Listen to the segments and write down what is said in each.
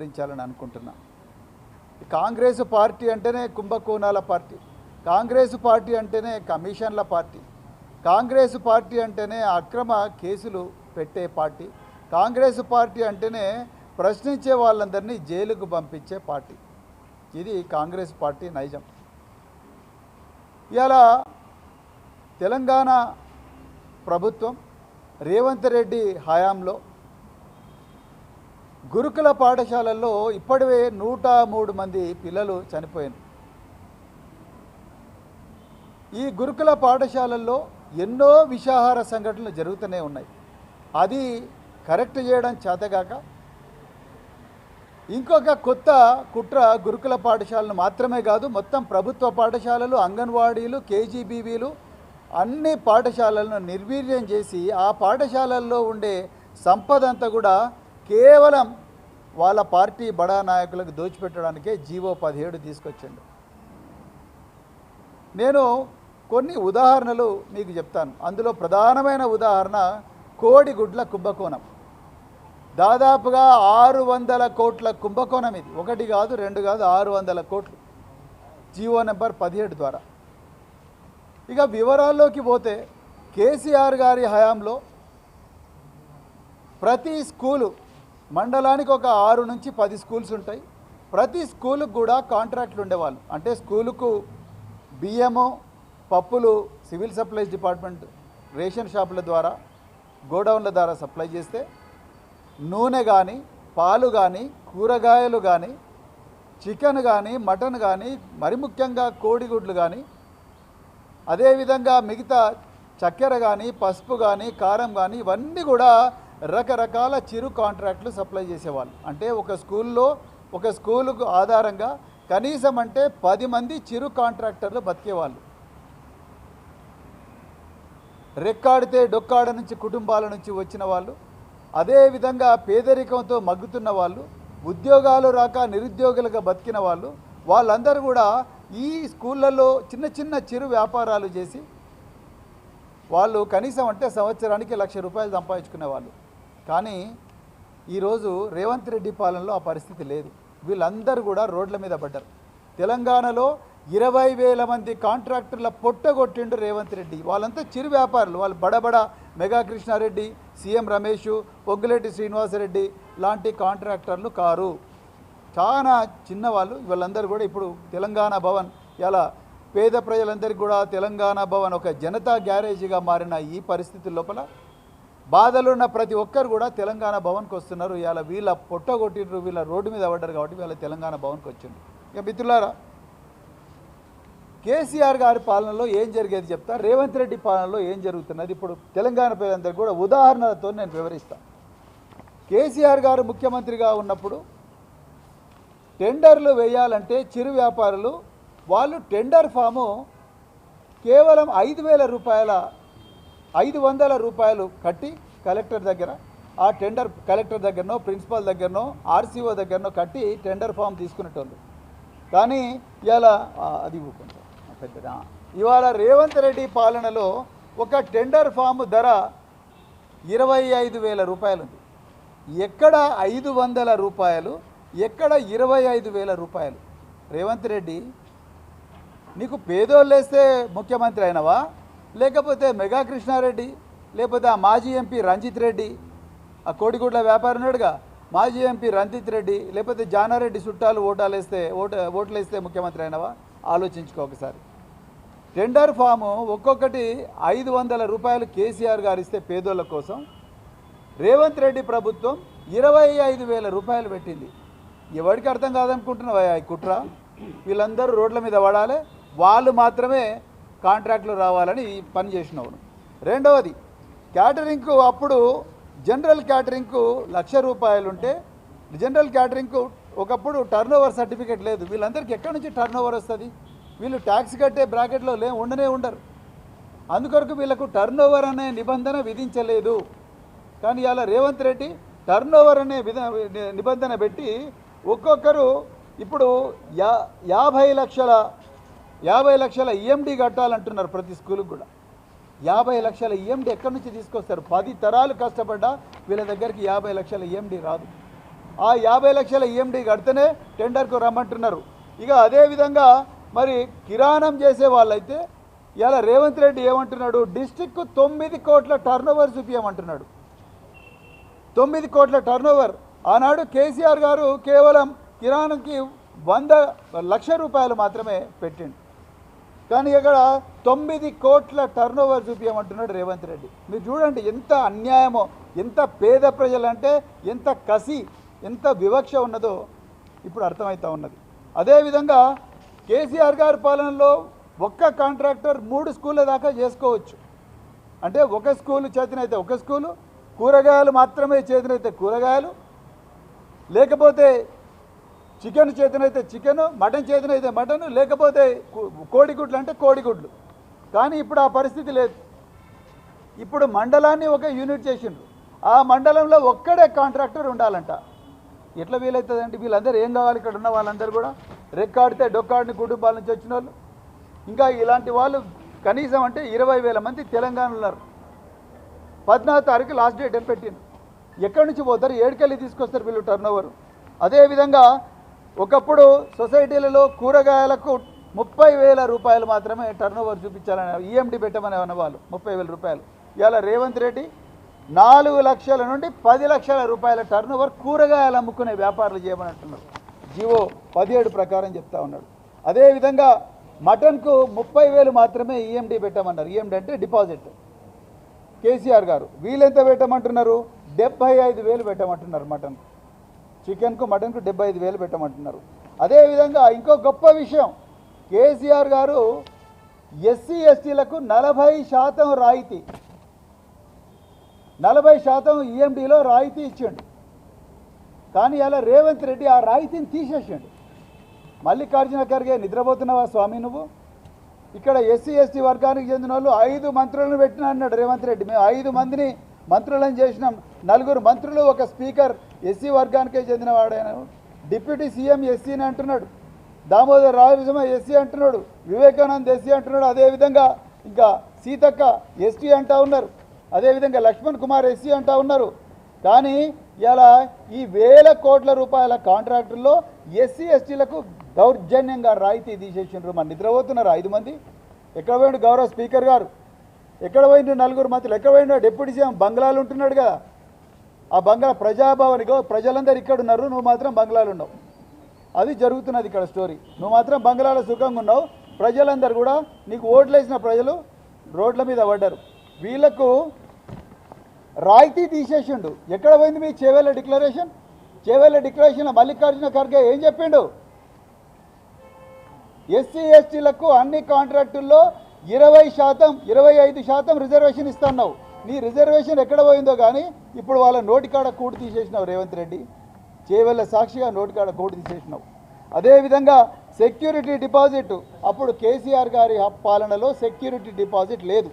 ాలని అనుకుంటున్నా. కాంగ్రెస్ పార్టీ అంటేనే కుంభకోణాల party, Congress party అంటేనే కమిషన్ల పార్టీ, కాంగ్రెస్ పార్టీ అంటేనే అక్రమ కేసులు పెట్టే పార్టీ, కాంగ్రెస్ పార్టీ అంటేనే ప్రశ్నించే వాళ్ళందరినీ జైలుకు పంపించే పార్టీ. ఇది కాంగ్రెస్ పార్టీ నైజం. ఇలా తెలంగాణ ప్రభుత్వం రేవంత్ రెడ్డి హయాంలో గురుకుల పాఠశాలల్లో ఇప్పటివే 103 మంది పిల్లలు చనిపోయారు. ఈ గురుకుల పాఠశాలల్లో ఎన్నో విషాహార సంఘటనలు జరుగుతూనే ఉన్నాయి. అది కరెక్ట్ చేయడం చేతగాక ఇంకొక కొత్త కుట్ర గురుకుల పాఠశాలను మాత్రమే కాదు, మొత్తం ప్రభుత్వ పాఠశాలలు, అంగన్వాడీలు, కేజీబీవీలు అన్ని పాఠశాలలను నిర్వీర్యం చేసి ఆ పాఠశాలల్లో ఉండే సంపద అంతా కూడా కేవలం వాళ్ళ పార్టీ బడా నాయకులకు దోచిపెట్టడానికే జీవో 17 తీసుకొచ్చిండు. నేను కొన్ని ఉదాహరణలు మీకు చెప్తాను. అందులో ప్రధానమైన ఉదాహరణ కోడిగుడ్ల కుంభకోణం. దాదాపుగా 600 కోట్ల కుంభకోణం ఇది. ఒకటి కాదు, రెండు కాదు, 600 కోట్లు జీవో నెంబర్ 17 ద్వారా. ఇక వివరాల్లోకి పోతే కేసీఆర్ గారి హయాంలో ప్రతి స్కూలు, మండలానికి ఒక 6 నుంచి 10 స్కూల్స్ ఉంటాయి. ప్రతి స్కూలుకు కూడా కాంట్రాక్ట్లు ఉండేవాళ్ళు. అంటే స్కూలుకు బియ్యము, పప్పులు సివిల్ సప్లైస్ డిపార్ట్మెంట్ రేషన్ షాపుల ద్వారా, గోడౌన్ల ద్వారా సప్లై చేస్తే, నూనె కానీ, పాలు కానీ, కూరగాయలు కానీ, చికెన్ కానీ, మటన్ కానీ, మరి ముఖ్యంగా కోడిగుడ్లు కానీ, అదేవిధంగా మిగతా చక్కెర కానీ, పసుపు కానీ, కారం కానీ, ఇవన్నీ కూడా రకరకాల చిరు కాంట్రాక్టులు సప్లై చేసేవాళ్ళు. అంటే ఒక స్కూలుకు ఆధారంగా కనీసం అంటే 10 మంది చిరు కాంట్రాక్టర్లు బతికేవాళ్ళు. రెక్కాడితే డొక్కాడ నుంచి కుటుంబాల నుంచి వచ్చిన వాళ్ళు, అదేవిధంగా పేదరికంతో మగ్గుతున్న వాళ్ళు, ఉద్యోగాలు రాక నిరుద్యోగులుగా బతికిన వాళ్ళు, వాళ్ళందరూ కూడా ఈ స్కూళ్ళల్లో చిన్న చిన్న చిరు వ్యాపారాలు చేసి వాళ్ళు కనీసం అంటే సంవత్సరానికి 1,00,000 రూపాయలు సంపాదించుకునేవాళ్ళు. కానీ ఈరోజు రేవంత్ రెడ్డి పాలనలో ఆ పరిస్థితి లేదు. వీళ్ళందరూ కూడా రోడ్ల మీద పడ్డారు. తెలంగాణలో 20,000 మంది కాంట్రాక్టర్ల పొట్టగొట్టిండు రేవంత్ రెడ్డి. వాళ్ళంతా చిరు వ్యాపారులు. వాళ్ళు బడబడ మెగా కృష్ణారెడ్డి, సీఎం రమేష్, పొగ్గులేటి శ్రీనివాసరెడ్డి లాంటి కాంట్రాక్టర్లు కారు. చాలా చిన్నవాళ్ళు. వీళ్ళందరూ కూడా ఇప్పుడు తెలంగాణ భవన్, ఇలా పేద ప్రజలందరికీ కూడా తెలంగాణ భవన్ ఒక జనతా గ్యారేజీగా మారిన ఈ పరిస్థితుల లోపల బాధలున్న ప్రతి ఒక్కరు కూడా తెలంగాణ భవన్కి వస్తున్నారు. ఇలా వీళ్ళ పొట్టగొట్టిండ్రు, వీళ్ళ రోడ్డు మీద పడ్డారు కాబట్టి వీళ్ళ తెలంగాణ భవన్కి వచ్చిండ్రు. ఇక మిత్రులారా, కేసీఆర్ గారి పాలనలో ఏం జరిగేది చెప్తా, రేవంత్ రెడ్డి పాలనలో ఏం జరుగుతున్నది ఇప్పుడు తెలంగాణ ప్రజలందరికీ కూడా ఉదాహరణలతో నేను వివరిస్తాను. కేసీఆర్ గారు ముఖ్యమంత్రిగా ఉన్నప్పుడు టెండర్లు వేయాలంటే చిరు వ్యాపారులు వాళ్ళు టెండర్ ఫాము కేవలం 500 రూపాయలు కట్టి కలెక్టర్ దగ్గర, ఆ టెండర్ కలెక్టర్ దగ్గరనో, ప్రిన్సిపాల్ దగ్గరనో, ఆర్సీఓ దగ్గరనో కట్టి టెండర్ ఫామ్ తీసుకునేటోళ్ళు. కానీ ఇలా అది పెద్దగా ఇవాళ రేవంత్ రెడ్డి పాలనలో ఒక టెండర్ ఫామ్ ధర 25,000 రూపాయలు ఉంది. ఎక్కడ 500 రూపాయలు, ఎక్కడ 25,000 రూపాయలు? రేవంత్ రెడ్డి, నీకు పేదోళ్ళు వేస్తే ముఖ్యమంత్రి అయినవా, లేకపోతే మెగా కృష్ణారెడ్డి, లేకపోతే ఆ మాజీ ఎంపీ రంజిత్ రెడ్డి, ఆ కోడిగుడ్ల వ్యాపారి ఉన్నాడుగా మాజీ ఎంపీ రంజిత్ రెడ్డి, లేకపోతే జానారెడ్డి చుట్టాలు ఓట్లు వేస్తే ముఖ్యమంత్రి అయినవా? ఆలోచించుకో ఒకసారి. టెండర్ ఫాము ఒక్కొక్కటి 500 రూపాయలు కేసీఆర్ గారు ఇస్తే పేదోళ్ళ కోసం రేవంత్ రెడ్డి ప్రభుత్వం 25,000 రూపాయలు పెట్టింది. ఎవరికి అర్థం కాదనుకుంటున్నావా ఈ కుట్ర? వీళ్ళందరూ రోడ్ల మీద పడాలి, వాళ్ళు మాత్రమే కాంట్రాక్టులు రావాలని పని చేసినవాడు. రెండవది, క్యాటరింగ్కు అప్పుడు జనరల్ క్యాటరింగ్కు 1,00,000 రూపాయలు ఉంటే, జనరల్ క్యాటరింగ్కు ఒకప్పుడు టర్నోవర్ సర్టిఫికేట్ లేదు. వీళ్ళందరికీ ఎక్కడి నుంచి టర్నోవర్ వస్తుంది? వీళ్ళు ట్యాక్స్ కట్టే బ్రాకెట్లో ఉండరు. అందుకొరకు వీళ్ళకు టర్నోవర్ అనే నిబంధన విధించలేదు. కానీ ఇలా రేవంత్ రెడ్డి టర్నోవర్ అనే నిబంధన పెట్టి ఒక్కొక్కరు ఇప్పుడు 50 లక్షల ఈఎండి కట్టాలంటున్నారు ప్రతి స్కూల్కి కూడా. 50 లక్షల ఈఎండి ఎక్కడి నుంచి తీసుకొస్తారు? 10 తరాలు కష్టపడ్డా వీళ్ళ దగ్గరికి 50 లక్షల ఈఎండి రాదు. ఆ 50 లక్షల ఈఎండి కడితేనే టెండర్కు రమ్మంటున్నారు. ఇక అదేవిధంగా మరి కిరాణం చేసే వాళ్ళైతే ఇలా రేవంత్ రెడ్డి ఏమంటున్నాడు, డిస్టిక్కు 9 కోట్ల టర్నోవర్ చూపించమంటున్నాడు. 9 కోట్ల టర్నోవర్. ఆనాడు కేసీఆర్ గారు కేవలం కిరాణంకి 100 లక్షల రూపాయలు మాత్రమే పెట్టిండు. కానీ ఇక్కడ 9 కోట్ల టర్నోవర్ చూపించమంటున్నాడు రేవంత్ రెడ్డి. మీరు చూడండి ఎంత అన్యాయమో, ఎంత పేద ప్రజలంటే ఎంత కసి, ఎంత వివక్ష ఉన్నదో ఇప్పుడు అర్థమవుతూ ఉన్నది. అదేవిధంగా కేసీఆర్ గారి పాలనలో ఒక్క కాంట్రాక్టర్ 3 స్కూళ్ళ దాకా చేసుకోవచ్చు. అంటే ఒక స్కూలు చేతనైతే ఒక స్కూలు, కూరగాయలు మాత్రమే చేతనైతే కూరగాయలు, లేకపోతే చికెన్ చేతనైతే చికెను, మటన్ చేతనైతే మటను, లేకపోతే కోడిగుడ్లు అంటే కోడిగుడ్లు. కానీ ఇప్పుడు ఆ పరిస్థితి లేదు. ఇప్పుడు మండలాన్ని ఒక యూనిట్ చేసిండ్రు. ఆ మండలంలో ఒక్కడే కాంట్రాక్టర్ ఉండాలంట. ఎట్లా వీలవుతుందండి? వీళ్ళందరూ ఏం కావాలి? ఇక్కడ ఉన్న వాళ్ళందరూ కూడా రెక్కాడితే డొక్కాడిని కుటుంబాల నుంచి వచ్చిన వాళ్ళు. ఇంకా ఇలాంటి వాళ్ళు కనీసం అంటే 20,000 మంది తెలంగాణలో ఉన్నారు. 14వ తారీఖు లాస్ట్ డేట్ అని పెట్టింది. ఎక్కడి నుంచి పోతారు? ఏడుకెళ్ళి తీసుకొస్తారు వీళ్ళు టర్నోవర్. అదేవిధంగా ఒకప్పుడు సొసైటీలలో కూరగాయలకు 30,000 రూపాయలు మాత్రమే టర్నోవర్ చూపించాలని ఈఎండి పెట్టమని అన్నవాళ్ళు 30,000 రూపాయలు. ఇవాళ రేవంత్ రెడ్డి 4 లక్షల నుండి 10 లక్షల రూపాయల టర్నోవర్ కూరగాయలు అమ్ముకునే వ్యాపారాలు చేయమని అంటున్నారు. జీవో 17 ప్రకారం చెప్తా ఉన్నాడు. అదేవిధంగా మటన్కు 30,000 మాత్రమే ఈఎండి పెట్టమన్నారు. ఈఎండి అంటే డిపాజిట్. కేసీఆర్ గారు వీళ్ళెంత పెట్టమంటున్నారు? 75,000 పెట్టమంటున్నారు మటన్. చికెన్కు మటన్కు 75,000 పెట్టమంటున్నారు. అదేవిధంగా ఇంకో గొప్ప విషయం, కేసీఆర్ గారు ఎస్సీ ఎస్టీలకు 40% రాయితీ, 40% ఈఎండిలో రాయితీ ఇచ్చిండు. కానీ అలా రేవంత్ రెడ్డి ఆ రాయితీని తీసేసిండు. మల్లికార్జున ఖర్గే నిద్రపోతున్నావా స్వామి నువ్వు? ఇక్కడ ఎస్సీ ఎస్టీ వర్గానికి చెందిన వాళ్ళు 5 మంత్రులను పెట్టినా అన్నాడు రేవంత్ రెడ్డి. మేము 5 మందిని మంత్రులను చేసినాం. 4 మంత్రులు, ఒక స్పీకర్ ఎస్సీ వర్గానికే చెందిన వాడైనా. డిప్యూటీ సీఎం ఎస్సీని అంటున్నాడు, దామోదర్ రాజనరసింహ ఎస్సీ అంటున్నాడు, వివేకానంద్ ఎస్సీ అంటున్నాడు. అదేవిధంగా ఇంకా సీతక్క ఎస్టీ అంటూ ఉన్నారు. అదేవిధంగా లక్ష్మణ్ కుమార్ ఎస్సీ అంటూ ఉన్నారు. కానీ ఇలా ఈ 1,000 కోట్ల రూపాయల కాంట్రాక్టుల్లో ఎస్సీ ఎస్టీలకు దౌర్జన్యంగా రాయితీ తీసేసిండ్రు. మన నిద్రపోతున్నారు 5 మంది. ఎక్కడ పోయిండు గౌరవ స్పీకర్ గారు? ఎక్కడ పోయిండు 4 మంత్రులు? ఎక్కడ పోయిండు డిప్యూటీ సీఎం? బంగ్లాలు ఉంటున్నాడు కదా. ఆ బంగ్లా ప్రజాభవనిగో ప్రజలందరూ ఇక్కడ ఉన్నారు, నువ్వు మాత్రం బంగ్లాలు ఉన్నావు. అది జరుగుతున్నది ఇక్కడ స్టోరీ. నువ్వు మాత్రం బంగ్లాలో సుఖంగా ఉన్నావు. ప్రజలందరూ కూడా నీకు ఓట్లు వేసిన ప్రజలు రోడ్ల మీద పడ్డారు. వీళ్లకు రాయితీ తీసేసిండు. ఎక్కడ పోయింది మీ చేవేళ్ళ డిక్లరేషన్? చేవేళ్ళ డిక్లరేషన్లో మల్లికార్జున ఖర్గే ఏం చెప్పిండు? ఎస్సీ ఎస్టీలకు అన్ని కాంట్రాక్టుల్లో 20%, 25% రిజర్వేషన్ ఇస్తున్నావు. నీ రిజర్వేషన్ ఎక్కడ పోయిందో కానీ ఇప్పుడు వాళ్ళ నోటికాడ కూడు తీసేసినావు రేవంత్ రెడ్డి. చేవేళ్ళ సాక్షిగా నోటికాడ కూడు తీసేసినావు. అదేవిధంగా సెక్యూరిటీ డిపాజిట్, అప్పుడు కేసీఆర్ గారి పాలనలో సెక్యూరిటీ డిపాజిట్ లేదు.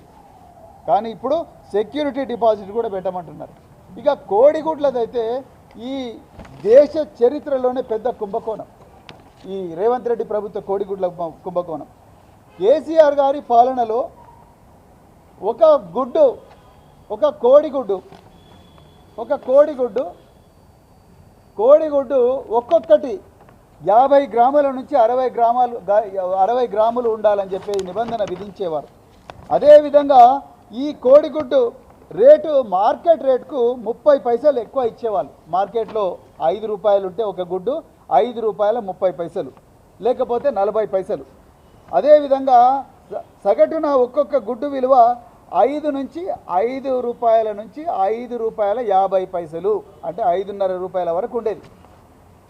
కానీ ఇప్పుడు సెక్యూరిటీ డిపాజిట్ కూడా పెట్టమంటున్నారు. ఇక కోడిగుడ్లదైతే ఈ దేశ చరిత్రలోనే పెద్ద కుంభకోణం ఈ రేవంత్ రెడ్డి ప్రభుత్వ కోడిగుడ్ల కుంభకోణం. కేసీఆర్ గారి పాలనలో ఒక కోడిగుడ్డు ఒక్కొక్కటి 50 గ్రాముల నుంచి 60 గ్రాములు ఉండాలని చెప్పి నిబంధన విధించేవారు. అదేవిధంగా ఈ కోడిగుడ్డు రేటు మార్కెట్ రేటుకు 30 పైసలు ఎక్కువ ఇచ్చేవాళ్ళు. మార్కెట్లో 5 రూపాయలు ఉంటే ఒక గుడ్డు 5 రూపాయల 30 పైసలు, లేకపోతే 40 పైసలు. అదేవిధంగా సగటున ఒక్కొక్క గుడ్డు విలువ 5 నుంచి 5 రూపాయల నుంచి 5 రూపాయల 50 పైసలు, అంటే 5.5 రూపాయల వరకు ఉండేది.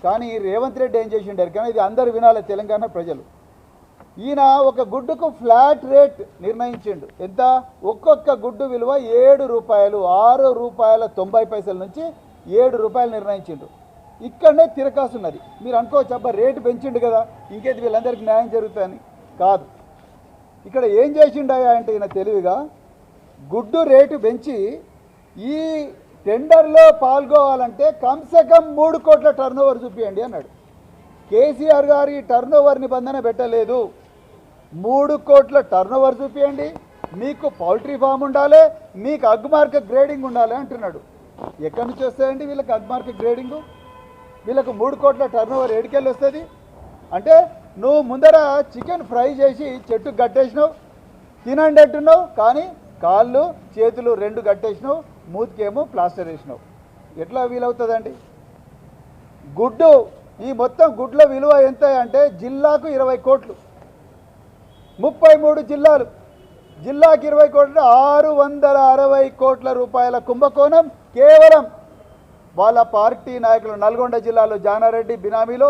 కానీ రేవంత్ రెడ్డి ఏం చేసిండారు? కానీ ఇది అందరు వినాలి తెలంగాణ ప్రజలు. ఈయన ఒక గుడ్డుకు ఫ్లాట్ రేట్ నిర్ణయించిండు. ఎంత? ఒక్కొక్క గుడ్డు విలువ 7 రూపాయలు, 6 రూపాయల 90 పైసల నుంచి 7 రూపాయలు నిర్ణయించిండు. ఇక్కడనే తిరకాసున్నది. మీరు అనుకోవచ్చు అబ్బా రేటు పెంచిండు కదా ఇంకేది వీళ్ళందరికీ న్యాయం జరుగుతుందని. కాదు, ఇక్కడ ఏం చేసిండయా అంటే ఈయన తెలివిగా గుడ్డు రేటు పెంచి ఈ టెండర్లో పాల్గొవాలంటే కమ్సే కమ్ 3 కోట్ల టర్నోవర్ చూపించండి అన్నాడు. కేసీఆర్ గారి టర్నోవర్ నిబంధన పెట్టలేదు. 3 కోట్ల టర్నోవర్ చూపించండి, మీకు పౌల్ట్రీ ఫామ్ ఉండాలి, మీకు అగ్మార్క్ గ్రేడింగ్ ఉండాలి అంటున్నాడు. ఎక్కడి నుంచి వస్తాయండి వీళ్ళకి అగ్మార్క్ గ్రేడింగు? వీళ్ళకు 3 కోట్ల టర్నోవర్ ఏడికెళ్ళి వస్తుంది? అంటే నువ్వు ముందర చికెన్ ఫ్రై చేసి చెట్టుకు కట్టేసినావు, తినండి అంటున్నావు, కానీ కాళ్ళు చేతులు 2 కట్టేసినావు, మూతికేమో ప్లాస్టర్ వేసినావు. ఎట్లా వీలవుతుందండి? గుడ్డు, ఈ మొత్తం గుడ్ల విలువ ఎంత అంటే జిల్లాకు 20 కోట్లు, 33 జిల్లాలు, జిల్లాకి 20 కోట్లు, 660 కోట్ల రూపాయల కుంభకోణం కేవలం వాళ్ళ పార్టీ నాయకులు. నల్గొండ జిల్లాలో జానారెడ్డి బినామీలో,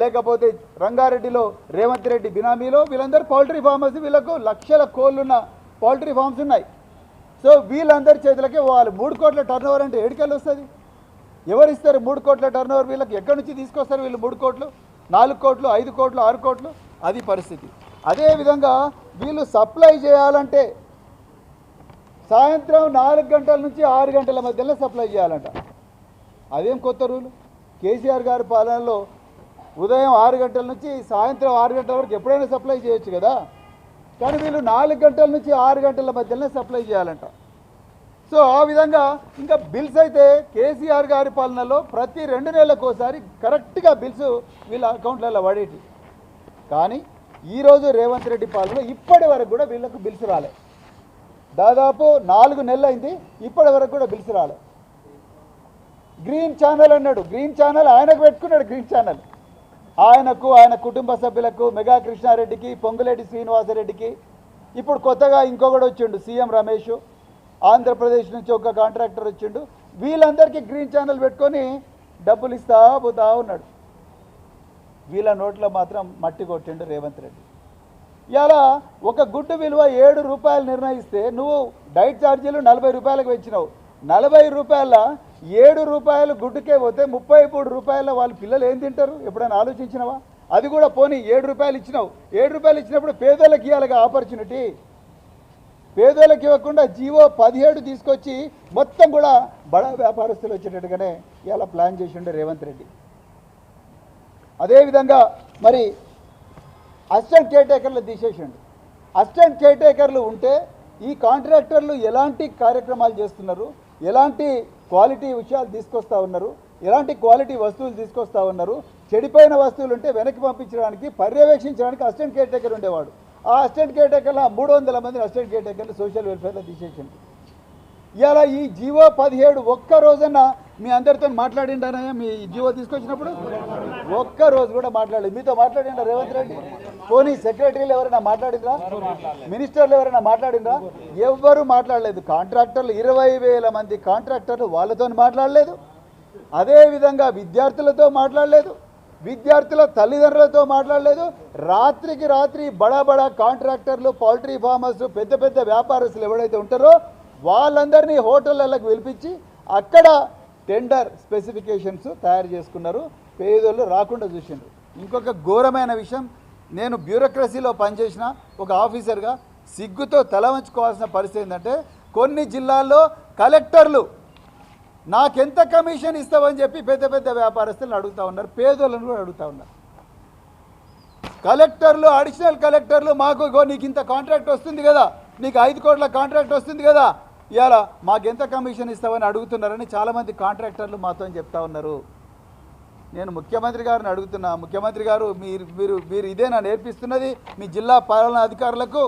లేకపోతే రంగారెడ్డిలో రేవంత్ రెడ్డి బినామీలో, వీళ్ళందరూ పౌల్ట్రీ ఫార్మర్స్, వీళ్ళకు లక్షల కోళ్ళున్న పౌల్ట్రీ ఫార్మ్స్ ఉన్నాయి. సో వీళ్ళందరి చేతులకే వాళ్ళు 3 కోట్ల టర్నోవర్ అంటే ఏడికెళ్ళి వస్తుంది? ఎవరు ఇస్తారు 3 కోట్ల టర్నోవర్? వీళ్ళకి ఎక్కడి నుంచి తీసుకొస్తారు వీళ్ళు 3 కోట్లు, 4 కోట్లు, 5 కోట్లు, 6 కోట్లు? అది పరిస్థితి. అదేవిధంగా వీళ్ళు సప్లై చేయాలంటే సాయంత్రం 4 గంటల నుంచి 6 గంటల మధ్యలో సప్లై చేయాలంట. అదేం కొత్త రూలు? కేసీఆర్ గారి పాలనలో ఉదయం 6 గంటల నుంచి సాయంత్రం 6 గంటల వరకు ఎప్పుడైనా సప్లై చేయొచ్చు కదా, కానీ వీళ్ళు 4 గంటల నుంచి 6 గంటల మధ్యలోనే సప్లై చేయాలంట. సో ఆ విధంగా ఇంకా బిల్స్ అయితే కేసీఆర్ గారి పాలనలో ప్రతి 2 నెలలకు ఒకసారి కరెక్ట్గా బిల్స్ వీళ్ళ అకౌంట్లలో పడేటి. కానీ ఈరోజు రేవంత్ రెడ్డి పాలనలో ఇప్పటి వరకు కూడా వీళ్ళకు బిల్స్ రాలే. దాదాపు 4 నెలలు అయింది, ఇప్పటి వరకు కూడా బిల్స్ రాలే. గ్రీన్ ఛానల్ అన్నాడు, గ్రీన్ ఛానల్ ఆయనకు పెట్టుకున్నాడు. గ్రీన్ ఛానల్ ఆయనకు, ఆయన కుటుంబ సభ్యులకు, మెగా కృష్ణారెడ్డికి, పొంగులేటి శ్రీనివాసరెడ్డికి, ఇప్పుడు కొత్తగా ఇంకొకటి వచ్చిండు సీఎం రమేష్, ఆంధ్రప్రదేశ్ నుంచి ఒక కాంట్రాక్టర్ వచ్చిండు. వీళ్ళందరికీ గ్రీన్ ఛానల్ పెట్టుకొని డబ్బులు ఇస్తా పోతా ఉన్నాడు. వీళ్ళ నోట్లో మాత్రం మట్టి కొట్టిండు రేవంత్ రెడ్డి. ఇలా ఒక గుడ్డు విలువ 7 రూపాయలు నిర్ణయిస్తే నువ్వు డైట్ ఛార్జీలు 40 రూపాయలకు పెంచినావు. 40 రూపాయల 7 రూపాయలు గుడ్డుకే పోతే 33 రూపాయల వాళ్ళ పిల్లలు ఏం తింటారు? ఎప్పుడైనా ఆలోచించినావా? అది కూడా పోనీ 7 రూపాయలు ఇచ్చినావు. 7 రూపాయలు ఇచ్చినప్పుడు పేదోళ్ళకి ఇవ్వాలిగా ఆపర్చునిటీ. పేదోళ్ళకి ఇవ్వకుండా జీవో 17 తీసుకొచ్చి మొత్తం కూడా బడా వ్యాపారస్తులు వచ్చేటట్టుగానే ఇలా ప్లాన్ చేసిండు రేవంత్ రెడ్డి. అదేవిధంగా మరి అసిస్టెంట్ కేర్టేకర్లు తీసేసిండు. అసిస్టెంట్ కేర్టేకర్లు ఉంటే ఈ కాంట్రాక్టర్లు ఎలాంటి కార్యక్రమాలు చేస్తున్నారు, ఎలాంటి క్వాలిటీ విషయాలు తీసుకొస్తూ ఉన్నారు, ఎలాంటి క్వాలిటీ వస్తువులు తీసుకొస్తూ ఉన్నారు, చెడిపోయిన వస్తువులు ఉంటే వెనక్కి పంపించడానికి, పర్యవేక్షించడానికి అసిస్టెంట్ కేర్టేకర్ ఉండేవాడు. ఆ అసిస్టెంట్ కేర్టేకర్లో 300 మంది అసిస్టెంట్ కేర్టేకర్లు సోషల్ వెల్ఫేర్లో తీసేసింది. ఇలా ఈ జీవో 17 ఒక్క రోజన్నా మీ అందరితో మాట్లాడిండనయ్యా? మీ జీవో తీసుకొచ్చినప్పుడు ఒక్క రోజు కూడా మాట్లాడలేదు. మీతో మాట్లాడిండ్రా రేవంత్ రెడ్డి? పోనీ సెక్రటరీలు ఎవరైనా మాట్లాడిండ్రా? మినిస్టర్లు ఎవరైనా మాట్లాడిండ్రా? ఎవ్వరూ మాట్లాడలేదు. కాంట్రాక్టర్లు 20,000 మంది కాంట్రాక్టర్లు, వాళ్ళతో మాట్లాడలేదు. అదేవిధంగా విద్యార్థులతో మాట్లాడలేదు, విద్యార్థుల తల్లిదండ్రులతో మాట్లాడలేదు. రాత్రికి రాత్రి బడా బడా కాంట్రాక్టర్లు, పౌల్ట్రీ ఫార్మర్స్, పెద్ద పెద్ద వ్యాపారస్తులు ఎవరైతే ఉంటారో వాళ్ళందరినీ హోటళ్ళకు పిలిపించి అక్కడ టెండర్ స్పెసిఫికేషన్స్ తయారు చేసుకున్నారు. పేదోళ్ళు రాకుండా చూసిండ్రు. ఇంకొక ఘోరమైన విషయం, నేను బ్యూరోక్రసీలో పనిచేసిన ఒక ఆఫీసర్గా సిగ్గుతో తల వంచుకోవాల్సిన పరిస్థితి ఏంటంటే, కొన్ని జిల్లాల్లో కలెక్టర్లు నాకెంత కమిషన్ ఇస్తావని చెప్పి పెద్ద పెద్ద వ్యాపారస్తులను అడుగుతూ ఉన్నారు, పేదోళ్ళను కూడా అడుగుతూ ఉన్నారు. కలెక్టర్లు, అడిషనల్ కలెక్టర్లు మాకు నీకు ఇంత కాంట్రాక్ట్ వస్తుంది కదా, నీకు 5 కోట్ల కాంట్రాక్ట్ వస్తుంది కదా, ఇవాళ మాకెంత కమిషన్ ఇస్తావని అడుగుతున్నారని చాలామంది కాంట్రాక్టర్లు మాతో చెప్తా ఉన్నారు. నేను ముఖ్యమంత్రి గారిని అడుగుతున్నా, ముఖ్యమంత్రి గారు మీరు ఇదేనా నేర్పిస్తున్నది మీ జిల్లా పాలనా అధికారులకు,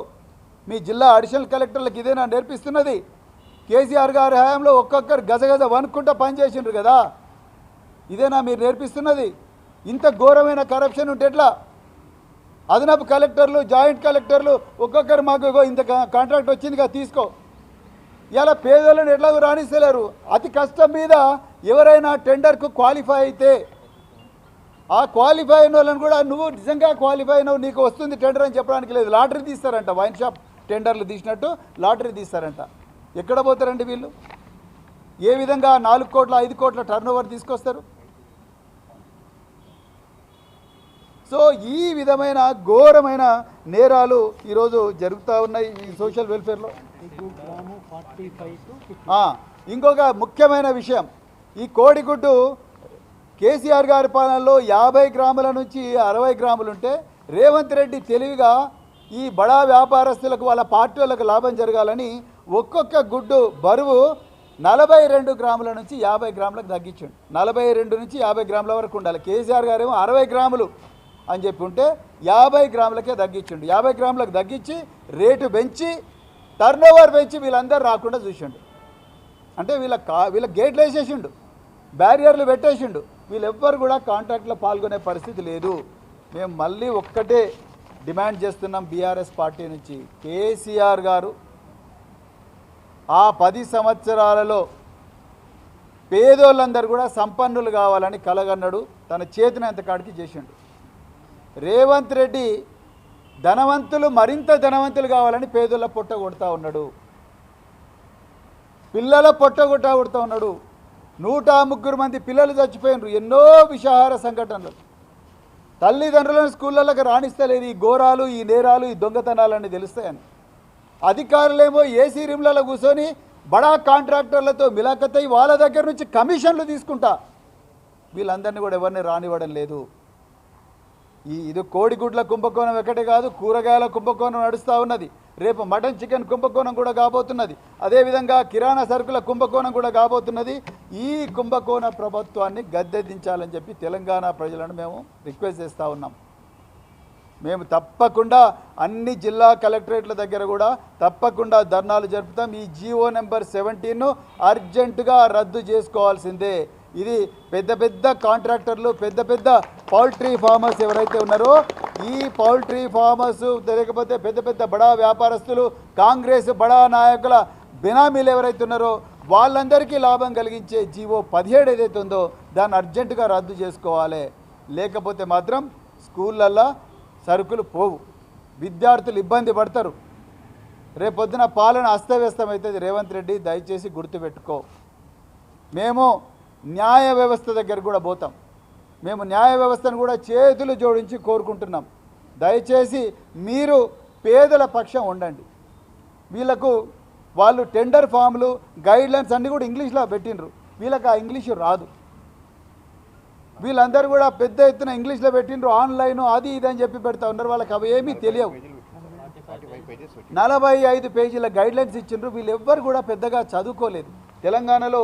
మీ జిల్లా అడిషనల్ కలెక్టర్లకు ఇదేనా నేర్పిస్తున్నది? కేసీఆర్ గారి హయాంలో ఒక్కొక్కరు గజగజ వణుక్కుంటూ పనిచేసిండ్రు కదా, ఇదేనా మీరు నేర్పిస్తున్నది? ఇంత ఘోరమైన కరప్షన్ ఉంటే ఎట్లా? అదనపు కలెక్టర్లు, జాయింట్ కలెక్టర్లు ఒక్కొక్కరు మాకు ఇంత కాంట్రాక్ట్ వచ్చిందిగా తీసుకో, ఇలా పేదలను ఎట్లాగో రాణిస్తలేరు. అతి కష్టం మీద ఎవరైనా టెండర్కు క్వాలిఫై అయితే ఆ క్వాలిఫై అయిన వాళ్ళని కూడా నువ్వు నిజంగా క్వాలిఫై అయినావు, నీకు వస్తుంది టెండర్ అని చెప్పడానికి లేదు. లాటరీ తీస్తారంట, వైన్ షాప్ టెండర్లు తీసినట్టు లాటరీ తీస్తారంట. ఎక్కడ పోతారండి వీళ్ళు? ఏ విధంగా 4 కోట్ల 5 కోట్ల టర్నోవర్ తీసుకొస్తారు? సో ఈ విధమైన ఘోరమైన నేరాలు ఈరోజు జరుగుతూ ఉన్నాయి ఈ సోషల్ వెల్ఫేర్లో. ఇంకొక ముఖ్యమైన విషయం, ఈ కోడిగుడ్డు కేసీఆర్ గారి పాలనలో 50 గ్రాముల నుంచి 60 గ్రాములు ఉంటే రేవంత్ రెడ్డి తెలివిగా ఈ బడా వ్యాపారస్తులకు, వాళ్ళ పార్టీ వాళ్ళకు లాభం జరగాలని ఒక్కొక్క గుడ్డు బరువు 42 గ్రాముల నుంచి 50 గ్రాములకు తగ్గించండి. 42 నుంచి 50 గ్రాముల వరకు ఉండాలి. కేసీఆర్ గారేమో 60 గ్రాములు అని చెప్పి ఉంటే 50 గ్రాములకే తగ్గించండి. 50 గ్రాములకు తగ్గించి రేటు పెంచి టర్నోవర్ పెంచి వీళ్ళందరూ రాకుండా చూసిండు. అంటే వీళ్ళ గేట్లు వేసేసిండు, బ్యారియర్లు పెట్టేసిండు. వీళ్ళెవ్వరు కూడా కాంట్రాక్ట్లో పాల్గొనే పరిస్థితి లేదు. మేము మళ్ళీ ఒక్కటే డిమాండ్ చేస్తున్నాం బీఆర్ఎస్ పార్టీ నుంచి, కేసీఆర్ గారు ఆ 10 సంవత్సరాలలో పేదోళ్ళందరూ కూడా సంపన్నులు కావాలని కలగన్నాడు. తన చేతినంత కాడికి చేసిండు. రేవంత్ రెడ్డి ధనవంతులు మరింత ధనవంతులు కావాలని పేదోళ్ళ పొట్ట కొడతా ఉన్నాడు, పిల్లల పొట్ట కొడతా ఉన్నాడు. 103 మంది పిల్లలు చచ్చిపోయినారు. ఎన్నో విషాహార సంఘటనలు. తల్లిదండ్రులను స్కూళ్ళకి రాణిస్తలేదు. ఈ ఘోరాలు, ఈ నేరాలు, ఈ దొంగతనాలన్నీ తెలుస్తాయని అధికారులేమో ఏసీ రూమ్లలో కూర్చొని బడా కాంట్రాక్టర్లతో మిలాఖతై వాళ్ళ దగ్గర నుంచి కమిషన్లు తీసుకుంటా వీళ్ళందరినీ కూడా ఎవరిని రానివ్వడం లేదు. ఇది కోడిగుడ్ల కుంభకోణం ఎక్కడే కాదు, కూరగాయల కుంభకోణం నడుస్తూ ఉన్నది. రేపు మటన్ చికెన్ కుంభకోణం కూడా కాబోతున్నది. అదేవిధంగా కిరాణా సరుకుల కుంభకోణం కూడా కాబోతున్నది. ఈ కుంభకోణ ప్రభుత్వాన్ని గద్దెదించాలని చెప్పి తెలంగాణ ప్రజలను మేము రిక్వెస్ట్ చేస్తూ ఉన్నాం. మేము తప్పకుండా అన్ని జిల్లా కలెక్టరేట్ల దగ్గర కూడా తప్పకుండా ధర్నాలు జరుపుతాం. ఈ జీవో నెంబర్ 17ను అర్జెంటుగా రద్దు చేసుకోవాల్సిందే. ఇది పెద్ద పెద్ద కాంట్రాక్టర్లు, పెద్ద పెద్ద పౌల్ట్రీ ఫార్మర్స్ ఎవరైతే ఉన్నారో, ఈ పౌల్ట్రీ ఫార్మర్స్ లేకపోతే పెద్ద పెద్ద బడా వ్యాపారస్తులు, కాంగ్రెస్ బడా నాయకుల బినామీలు ఎవరైతే ఉన్నారో వాళ్ళందరికీ లాభం కలిగించే జీవో 17 ఏదైతే ఉందో దాన్ని అర్జెంటుగా రద్దు చేసుకోవాలి. లేకపోతే మాత్రం స్కూళ్ళల్లో సరుకులు పోవు, విద్యార్థులు ఇబ్బంది పడతారు. రేపొద్దున పాలన అస్తవ్యస్తమవుతుంది. రేవంత్ రెడ్డి దయచేసి గుర్తుపెట్టుకో. మేము న్యాయ వ్యవస్థ దగ్గర కూడా పోతాం. మేము న్యాయ వ్యవస్థను కూడా చేతులు జోడించి కోరుకుంటున్నాం. దయచేసి మీరు పేదల పక్షం ఉండండి. వీళ్ళకు వాళ్ళు టెండర్ ఫామ్లు, గైడ్లైన్స్ అన్నీ కూడా ఇంగ్లీష్లో పెట్టినరు. వీళ్ళకి ఆ ఇంగ్లీషు రాదు. వీళ్ళందరూ కూడా పెద్ద ఎత్తున ఇంగ్లీష్లో పెట్టినరు. ఆన్లైన్ అది ఇది అని చెప్పి పెడతా ఉన్నారు. వాళ్ళకి అవి ఏమీ తెలియవు. 45 పేజీల గైడ్లైన్స్ ఇచ్చిండ్రు. వీళ్ళు ఎవ్వరు కూడా పెద్దగా చదువుకోలేదు. తెలంగాణలో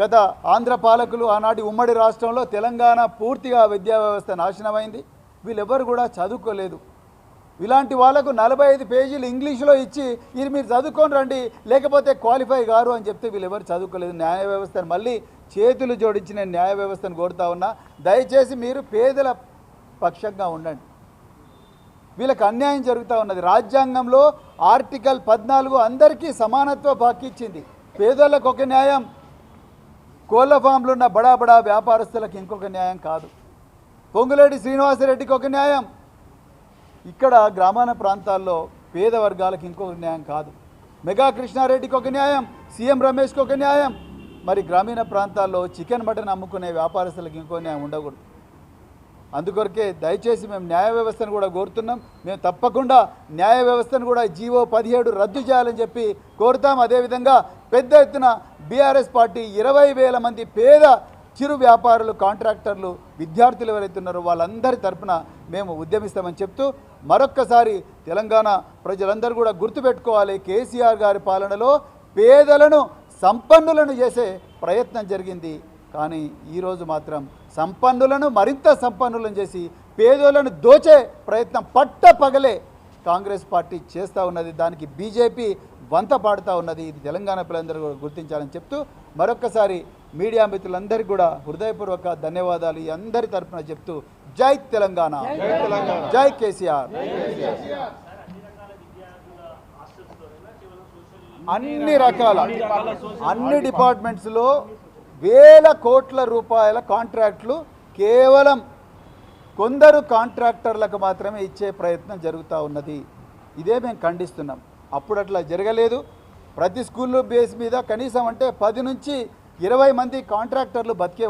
గత ఆంధ్ర పాలకులు ఆనాటి ఉమ్మడి రాష్ట్రంలో తెలంగాణ పూర్తిగా విద్యా వ్యవస్థ నాశనమైంది. వీళ్ళెవ్వరు కూడా చదువుకోలేదు. ఇలాంటి వాళ్ళకు 45 పేజీలు ఇంగ్లీష్లో ఇచ్చి ఇది మీరు చదువుకొని రండి లేకపోతే క్వాలిఫై గారు అని చెప్తే వీళ్ళెవరు చదువుకోలేదు. న్యాయ వ్యవస్థను మళ్ళీ చేతులు జోడించి నేను న్యాయ వ్యవస్థను కోరుతా ఉన్నా. దయచేసి మీరు పేదల పక్షంగా ఉండండి. వీళ్ళకి అన్యాయం జరుగుతూ ఉన్నది. రాజ్యాంగంలో ఆర్టికల్ 14 అందరికీ సమానత్వ హక్కు ఇచ్చింది. పేదోళ్ళకు ఒక న్యాయం, కోళ్ళ ఫామ్లు ఉన్న బడా బడా వ్యాపారస్తులకు ఇంకొక న్యాయం కాదు. పొంగులేటి శ్రీనివాసరెడ్డికి ఒక న్యాయం, ఇక్కడ గ్రామీణ ప్రాంతాల్లో పేద వర్గాలకు ఇంకొక న్యాయం కాదు. మెగా కృష్ణారెడ్డికి ఒక న్యాయం, సీఎం రమేష్కి ఒక న్యాయం. మరి గ్రామీణ ప్రాంతాల్లో చికెన్ మటన్ అమ్ముకునే వ్యాపారస్తులకు ఇంకో న్యాయం ఉండకూడదు. అందుకొరకే దయచేసి మేము న్యాయ వ్యవస్థను కూడా కోరుతున్నాం. మేము తప్పకుండా న్యాయ వ్యవస్థను కూడా జీవో 17 రద్దు చేయాలని చెప్పి కోరుతాం. అదేవిధంగా పెద్ద ఎత్తున బీఆర్ఎస్ పార్టీ 20,000 మంది పేద చిరు వ్యాపారులు, కాంట్రాక్టర్లు, విద్యార్థులు ఎవరైతే ఉన్నారో వాళ్ళందరి తరపున మేము ఉద్యమిస్తామని చెప్తూ మరొక్కసారి తెలంగాణ ప్రజలందరూ కూడా గుర్తుపెట్టుకోవాలి, కేసీఆర్ గారి పాలనలో పేదలను సంపన్నులను చేసే ప్రయత్నం జరిగింది. కానీ ఈరోజు మాత్రం సంపన్నులను మరింత సంపన్నులను చేసి పేదోళ్లను దోచే ప్రయత్నం పట్టపగలే కాంగ్రెస్ పార్టీ చేస్తూ ఉన్నది. దానికి బీజేపీ వంత పాడుతూ ఉన్నది. ఇది తెలంగాణ ప్రజలందరూ కూడా గుర్తించాలని చెప్తూ మరొక్కసారి మీడియా మిత్రులందరికీ కూడా హృదయపూర్వక ధన్యవాదాలు ఈ అందరి తరఫున చెప్తూ జై తెలంగాణ, జై కేసీఆర్. అన్ని రకాల అన్ని డిపార్ట్మెంట్స్లో వేల కోట్ల రూపాయల కాంట్రాక్టులు కేవలం కొందరు కాంట్రాక్టర్లకు మాత్రమే ఇచ్చే ప్రయత్నం జరుగుతూ ఉన్నది. ఇదే మేము ఖండిస్తున్నాం. అప్పుడు అట్లా జరగలేదు. ప్రతి స్కూల్లో బేస్ మీద కనీసం అంటే 10 నుంచి 20 మంది కాంట్రాక్టర్లు బతికే